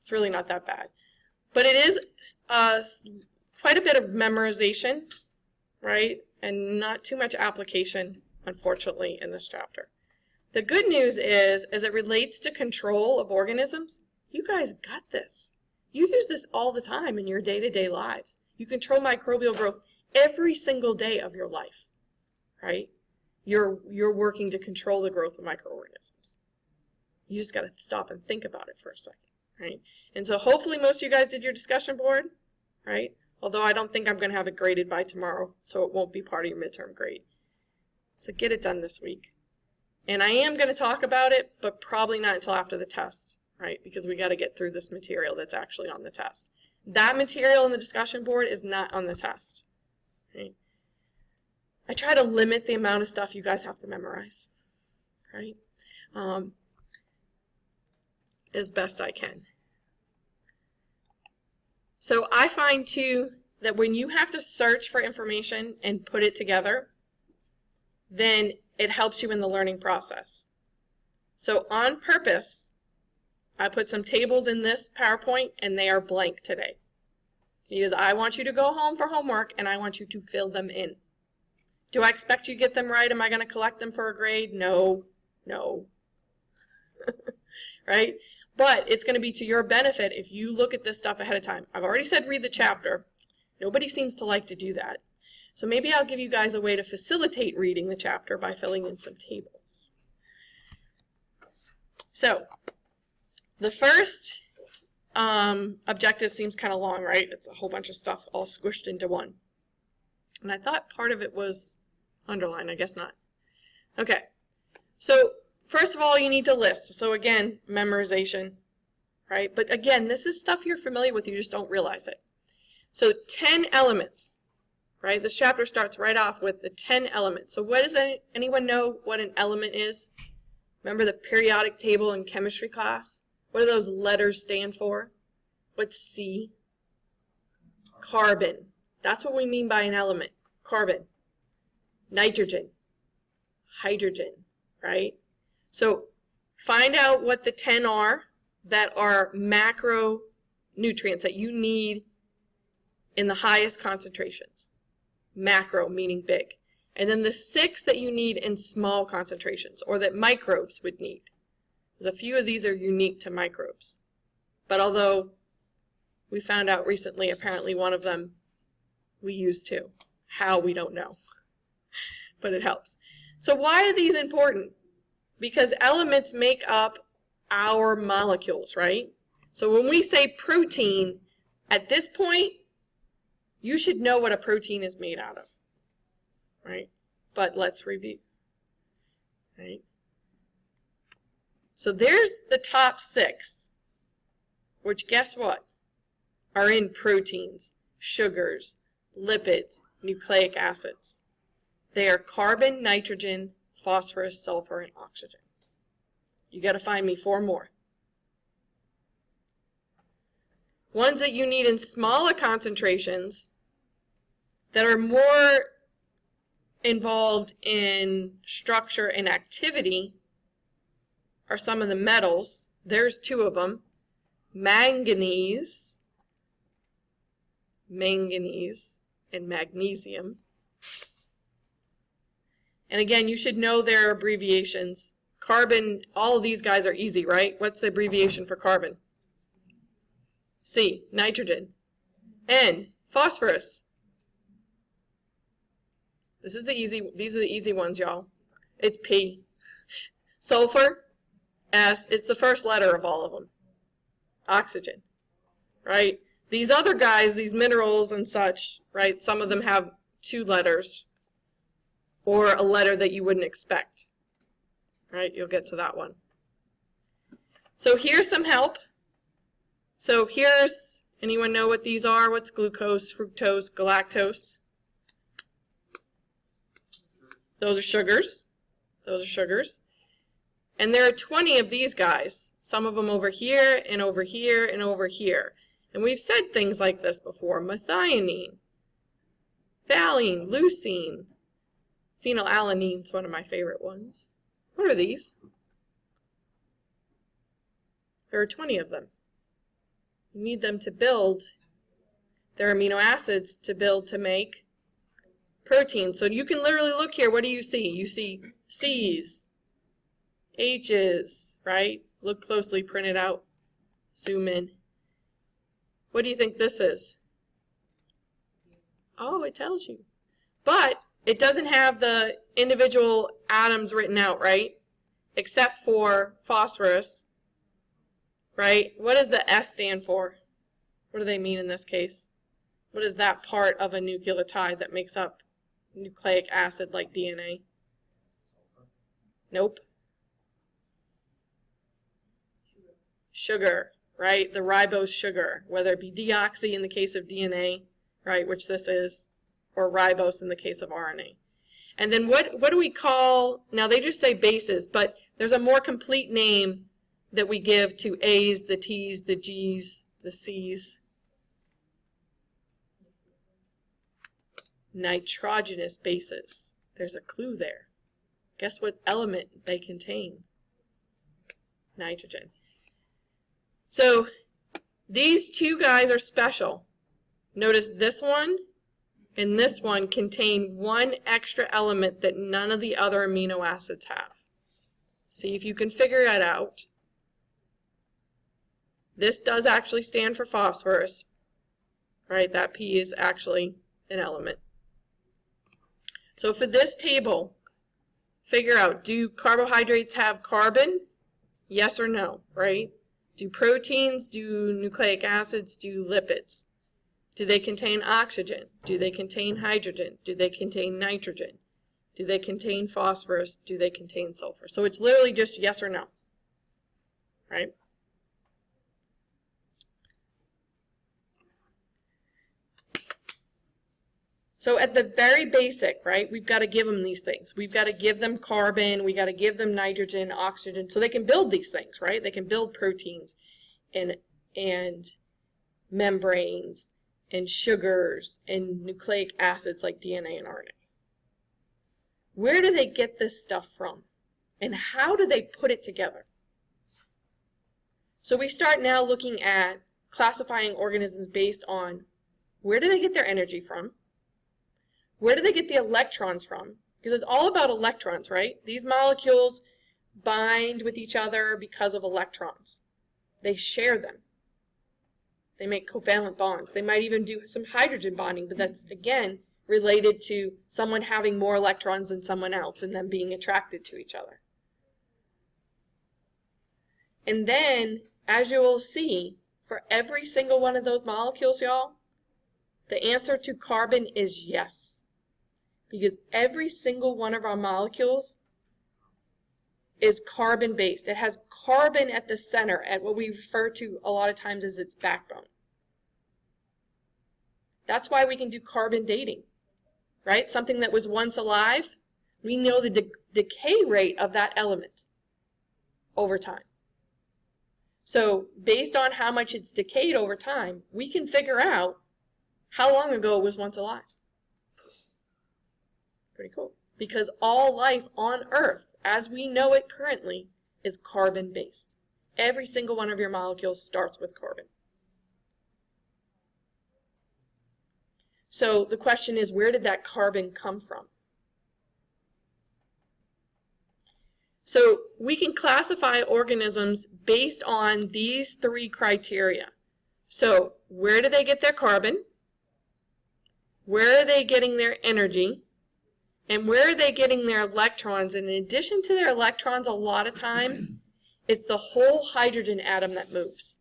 It's really not that bad. But it is quite a bit of memorization, right? And not too much application, unfortunately, in this chapter. The good news is, as it relates to control of organisms, you guys got this. You use this all the time in your day-to-day lives. You control microbial growth every single day of your life, right? You're working to control the growth of microorganisms. You just got to stop and think about it for a second, right? And so hopefully most of you guys did your discussion board, right? Although I don't think I'm going to have it graded by tomorrow, so it won't be part of your midterm grade. So get it done this week. And I am going to talk about it, but probably not until after the test, right? Because we got to get through this material that's actually on the test. That material in the discussion board is not on the test. Right? I try to limit the amount of stuff you guys have to memorize, right? As best I can. So I find too that when you have to search for information and put it together, then it helps you in the learning process. So on purpose, I put some tables in this PowerPoint and they are blank today. Because I want you to go home for homework and I want you to fill them in. Do I expect you to get them right? Am I going to collect them for a grade? No. No. Right? But it's going to be to your benefit if you look at this stuff ahead of time. I've already said read the chapter. Nobody seems to like to do that. So maybe I'll give you guys a way to facilitate reading the chapter by filling in some tables. So the first objective seems kind of long, right? It's a whole bunch of stuff all squished into one. And I thought part of it was underlined. I guess not. Okay. So first of all, you need to list. So again, memorization, right? But again, this is stuff you're familiar with. You just don't realize it. So 10 elements, right? This chapter starts right off with the 10 elements. So what does anyone know what an element is? Remember the periodic table in chemistry class? What do those letters stand for? What's C? Carbon. That's what we mean by an element. Carbon. Nitrogen. Hydrogen, right? So find out what the 10 are that are macronutrients that you need in the highest concentrations. Macro meaning big. And then the 6 that you need in small concentrations, or that microbes would need. Because a few of these are unique to microbes. But although we found out recently, apparently one of them we use too. How, we don't know. But it helps. So why are these important? Because elements make up our molecules, right? So when we say protein, at this point, you should know what a protein is made out of, right? But let's review, right? So there's the top 6, which guess what? Are in proteins, sugars, lipids, nucleic acids. They are carbon, nitrogen, phosphorus, sulfur, and oxygen. You got to find me 4 more. Ones that you need in smaller concentrations that are more involved in structure and activity are some of the metals. There's 2 of them. Manganese, and magnesium. And again, you should know their abbreviations. Carbon, all of these guys are easy, right? What's the abbreviation for carbon? C, nitrogen. N, phosphorus. These are the easy ones, y'all. It's P. Sulfur, S, it's the first letter of all of them. Oxygen, right? These other guys, these minerals and such, right? Some of them have 2 letters or a letter that you wouldn't expect, right? You'll get to that one. So here's some help. So here's, anyone know what these are? What's glucose, fructose, galactose? Those are sugars. Those are sugars. And there are 20 of these guys. Some of them over here, and over here, and over here. And we've said things like this before. Methionine, valine, leucine, phenylalanine is one of my favorite ones. What are these? There are 20 of them. You need them to build their amino acids to make protein. So you can literally look here. What do you see? You see C's, H's, right? Look closely, print it out, zoom in. What do you think this is? Oh, it tells you. But it doesn't have the individual atoms written out, right? Except for phosphorus, right? What does the S stand for? What do they mean in this case? What is that part of a nucleotide that makes up nucleic acid like DNA? Nope. Sugar, right? The ribose sugar, whether it be deoxy in the case of DNA, right, which this is, or ribose in the case of RNA. And then what do we call, now they just say bases, but there's a more complete name that we give to A's, the T's, the G's, the C's. Nitrogenous bases. There's a clue there. Guess what element they contain? Nitrogen. So these two guys are special. Notice this one and this one contain one extra element that none of the other amino acids have. See if you can figure that out. This does actually stand for phosphorus, right? That P is actually an element. So for this table, figure out, do carbohydrates have carbon? Yes or no, right? Do proteins, do nucleic acids, do lipids? Do they contain oxygen? Do they contain hydrogen? Do they contain nitrogen? Do they contain phosphorus? Do they contain sulfur? So it's literally just yes or no, right? So at the very basic, right, we've got to give them these things. We've got to give them carbon, we got to give them nitrogen, oxygen, so they can build these things, right? They can build proteins and membranes and sugars and nucleic acids like DNA and RNA. Where do they get this stuff from? And how do they put it together? So we start now looking at classifying organisms based on where do they get their energy from? Where do they get the electrons from? Because it's all about electrons, right? These molecules bind with each other because of electrons. They share them. They make covalent bonds. They might even do some hydrogen bonding, but that's, again, related to someone having more electrons than someone else and them being attracted to each other. And then, as you will see, for every single one of those molecules, y'all, the answer to carbon is yes. Because every single one of our molecules is carbon-based. It has carbon at the center, at what we refer to a lot of times as its backbone. That's why we can do carbon dating, right? Something that was once alive, we know the decay rate of that element over time. So based on how much it's decayed over time, we can figure out how long ago it was once alive. Pretty cool. Because all life on Earth, as we know it currently, is carbon-based. Every single one of your molecules starts with carbon. So the question is, where did that carbon come from? So we can classify organisms based on these three criteria. So where do they get their carbon? Where are they getting their energy? And where are they getting their electrons? And in addition to their electrons, a lot of times, it's the whole hydrogen atom that moves.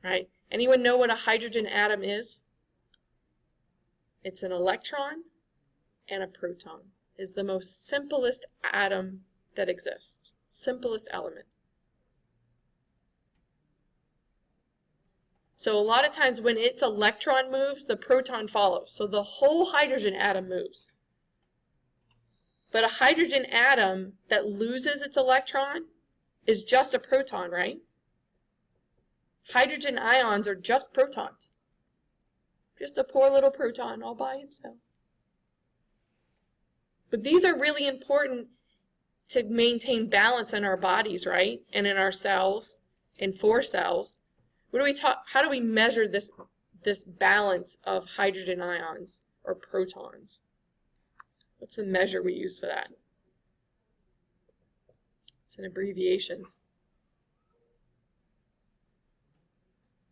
Right? Anyone know what a hydrogen atom is? It's an electron and a proton. It's the most simplest atom that exists. Simplest element. So a lot of times when its electron moves, the proton follows. So the whole hydrogen atom moves. But a hydrogen atom that loses its electron is just a proton, right? Hydrogen ions are just protons. Just a poor little proton all by himself. But these are really important to maintain balance in our bodies, right? And in our cells, and for cells. How do we measure this balance of hydrogen ions or protons? What's the measure we use for that? It's an abbreviation.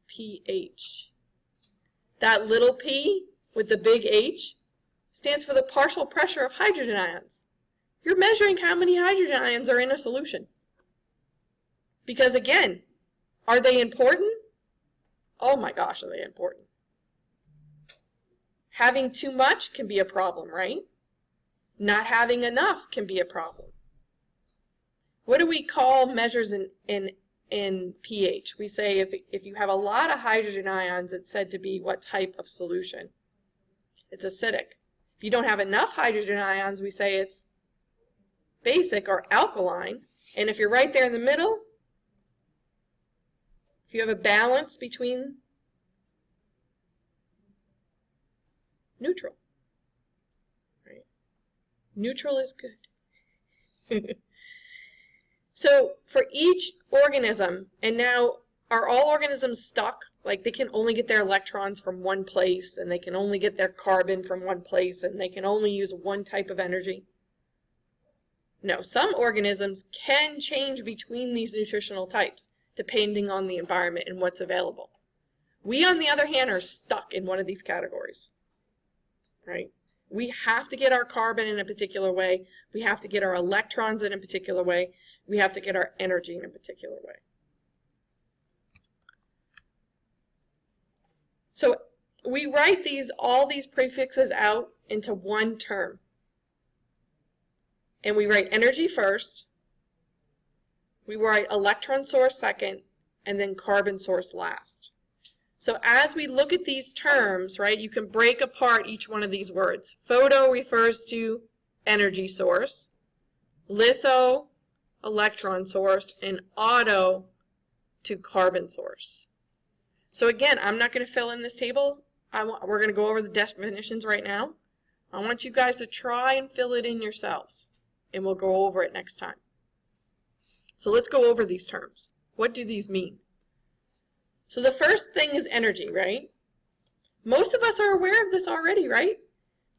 pH. That little p with the big H stands for the partial pressure of hydrogen ions. You're measuring how many hydrogen ions are in a solution. Because again, are they important? Oh my gosh, are they important? Having too much can be a problem, right? Not having enough can be a problem. What do we call measures in pH? We say if you have a lot of hydrogen ions, it's said to be what type of solution? It's acidic. If you don't have enough hydrogen ions, we say it's basic or alkaline. And if you're right there in the middle, if you have a balance between, neutral. Right? Neutral is good. So for each organism, and now are all organisms stuck? Like they can only get their electrons from one place, and they can only get their carbon from one place, and they can only use one type of energy? No, some organisms can change between these nutritional types, depending on the environment and what's available. We, on the other hand, are stuck in one of these categories, right? We have to get our carbon in a particular way. We have to get our electrons in a particular way. We have to get our energy in a particular way. So we write all these prefixes out into one term. And we write energy first, we write electron source second, and then carbon source last. So as we look at these terms, right, you can break apart each one of these words. Photo refers to energy source, litho, electron source, and auto to carbon source. So again, I'm not going to fill in this table. We're going to go over the definitions right now. I want you guys to try and fill it in yourselves, and we'll go over it next time. So let's go over these terms. What do these mean? So the first thing is energy, right? Most of us are aware of this already, right?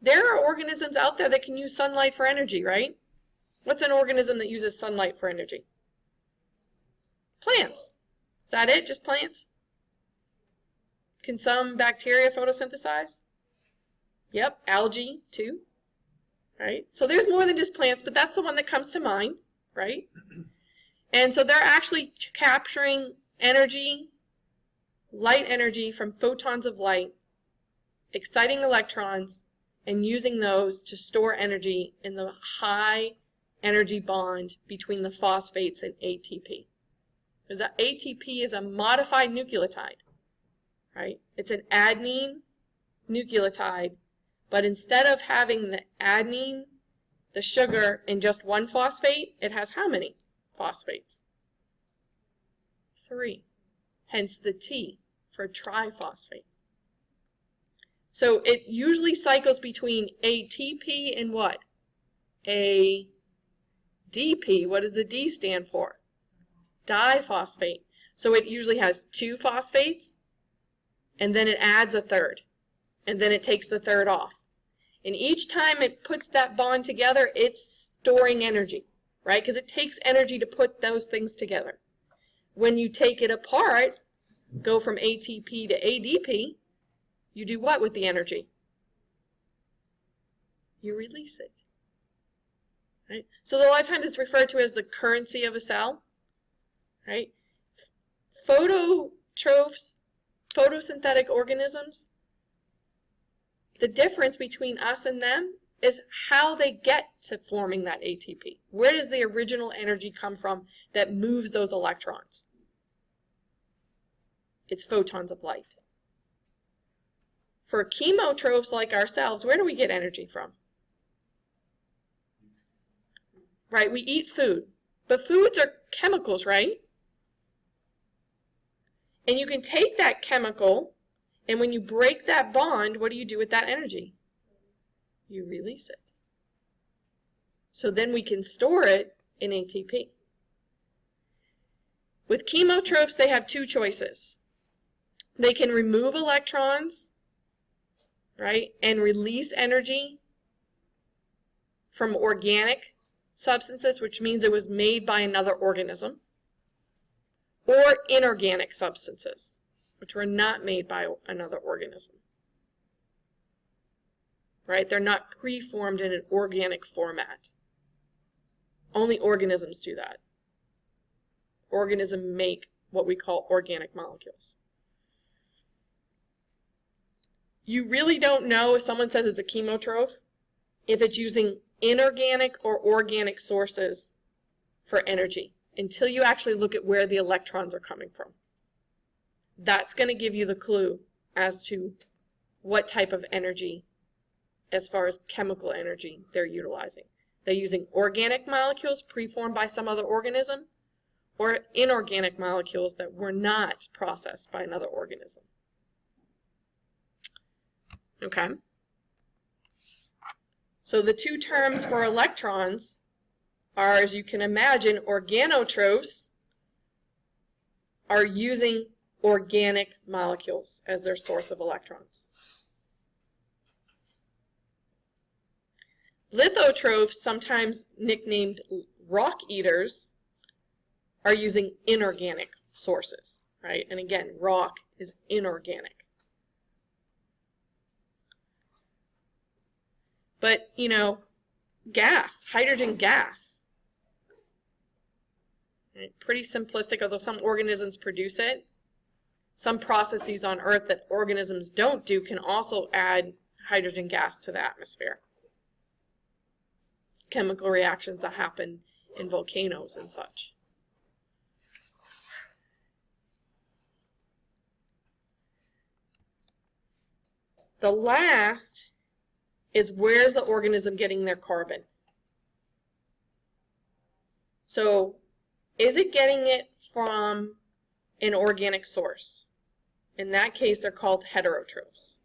There are organisms out there that can use sunlight for energy, right? What's an organism that uses sunlight for energy? Plants. Is that it? Just plants? Can some bacteria photosynthesize? Yep, algae too. Right? So there's more than just plants, but that's the one that comes to mind, right? And so they're actually capturing energy, light energy from photons of light, exciting electrons, and using those to store energy in the high energy bond between the phosphates and ATP. Because ATP is a modified nucleotide, right? It's an adenine nucleotide, but instead of having the adenine, the sugar, in just one phosphate, it has how many phosphates? 3. Hence the T for triphosphate. So it usually cycles between ATP and what? ADP. What does the D stand for? Diphosphate. So it usually has 2 phosphates, and then it adds a third, and then it takes the third off. And each time it puts that bond together, it's storing energy, right? Because it takes energy to put those things together. When you take it apart, go from ATP to ADP, you do what with the energy? You release it. Right? So a lot of times it's referred to as the currency of a cell. Right? Phototrophs, photosynthetic organisms, the difference between us and them is how they get to forming that ATP. Where does the original energy come from that moves those electrons? It's photons of light. For chemotrophs like ourselves, where do we get energy from? Right, we eat food. But foods are chemicals, right? And you can take that chemical, and when you break that bond, what do you do with that energy? You release it. So then we can store it in ATP. With chemotrophs, they have 2 choices. They can remove electrons, right, and release energy from organic substances, which means it was made by another organism, or inorganic substances, which were not made by another organism. Right? They're not preformed in an organic format. Only organisms do that. Organisms make what we call organic molecules. You really don't know if someone says it's a chemotroph if it's using inorganic or organic sources for energy until you actually look at where the electrons are coming from. That's going to give you the clue as to what type of energy, as far as chemical energy, they're utilizing. They're using organic molecules preformed by some other organism, or inorganic molecules that were not processed by another organism. Okay? So the two terms for electrons are, as you can imagine, organotrophs are using organic molecules as their source of electrons. Lithotrophs, sometimes nicknamed rock eaters, are using inorganic sources, right? And again, rock is inorganic. But, you know, gas, hydrogen gas, right? Pretty simplistic, although some organisms produce it. Some processes on Earth that organisms don't do can also add hydrogen gas to the atmosphere. Chemical reactions that happen in volcanoes and such. The last is, where's the organism getting their carbon? So, is it getting it from an organic source? In that case, they're called heterotrophs.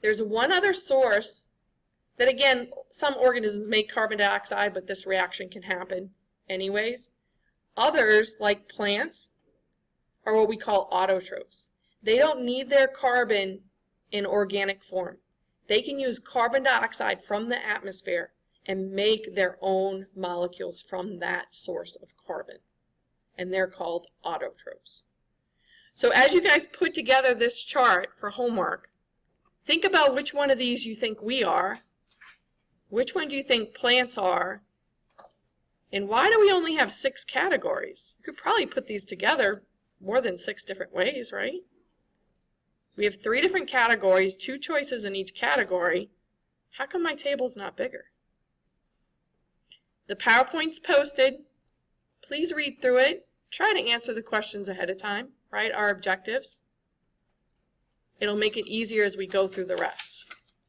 There's one other source that, again, some organisms make carbon dioxide, but this reaction can happen anyways. Others, like plants, are what we call autotrophs. They don't need their carbon in organic form. They can use carbon dioxide from the atmosphere and make their own molecules from that source of carbon. And they're called autotrophs. So as you guys put together this chart for homework, think about which one of these you think we are, which one do you think plants are, and why do we only have 6 categories? You could probably put these together more than 6 different ways, right? We have 3 different categories, 2 choices in each category. How come my table's not bigger? The PowerPoint's posted. Please read through it. Try to answer the questions ahead of time, right? Our objectives. It'll make it easier as we go through the rest.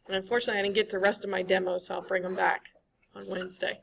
And unfortunately, I didn't get to the rest of my demos, so I'll bring them back on Wednesday.